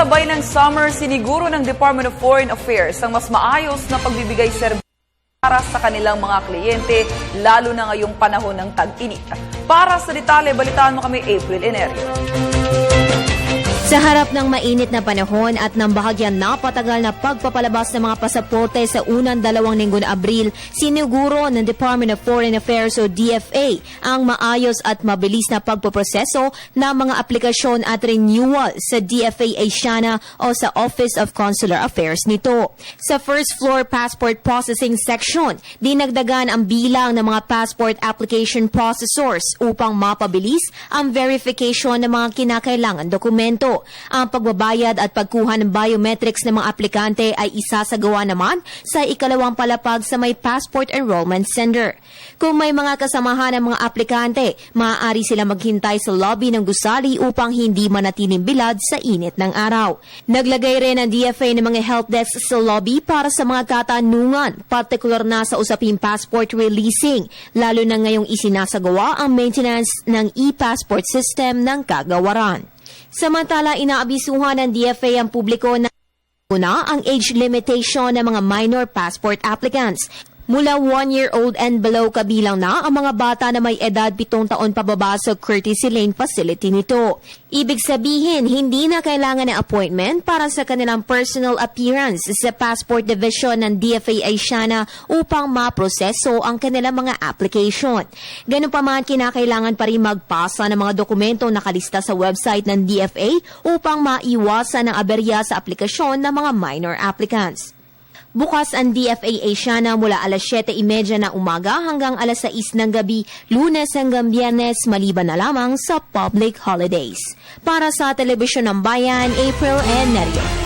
Kasabay ng summer, siniguro ng Department of Foreign Affairs ang mas maayos na pagbibigay serbisyo para sa kanilang mga kliyente, lalo na ngayong panahon ng tag-init. Para sa detalye, balitaan mo kami April Enerio. Sa harap ng mainit na panahon at ng bahagyang napatagal na pagpapalabas ng mga pasaporte sa unang 2 linggo ng Abril, siniguro ng Department of Foreign Affairs o DFA ang maayos at mabilis na pagpoproseso ng mga aplikasyon at renewal sa DFA Asiana o sa Office of Consular Affairs nito. Sa first floor passport processing section, dinagdagan ang bilang ng mga passport application processors upang mapabilis ang verification ng mga kinakailangan dokumento. Ang pagbabayad at pagkuha ng biometrics ng mga aplikante ay isasagawa naman sa ikalawang palapag sa may Passport Enrollment Center. Kung may mga kasamahan ng mga aplikante, maaari sila maghintay sa lobby ng gusali upang hindi manatiling bilad sa init ng araw. Naglagay rin ang DFA ng mga help desk sa lobby para sa mga katanungan, partikular na sa usaping passport releasing, lalo na ngayong isinasagawa ang maintenance ng e-passport system ng kagawaran. Samantala, inaabisuhan ng DFA ang publiko na ang age limitation ng mga minor passport applicants. Mula 1-year-old and below kabilang na ang mga bata na may edad 7 taon pababa sa courtesy lane facility nito. Ibig sabihin, hindi na kailangan ng appointment para sa kanilang personal appearance sa Passport Division ng DFA Asiana upang maproseso ang kanilang mga application. Ganun pa man, kinakailangan pa rin magpasa ng mga dokumentong nakalista sa website ng DFA upang maiwasan ang aberya sa aplikasyon ng mga minor applicants. Bukas ang DFA Asiana mula alas 7:30 ng umaga hanggang alas 6 ng gabi, Lunes hanggang Biyernes, maliban na lamang sa public holidays. Para sa Telebisyon ng Bayan, April Enerio.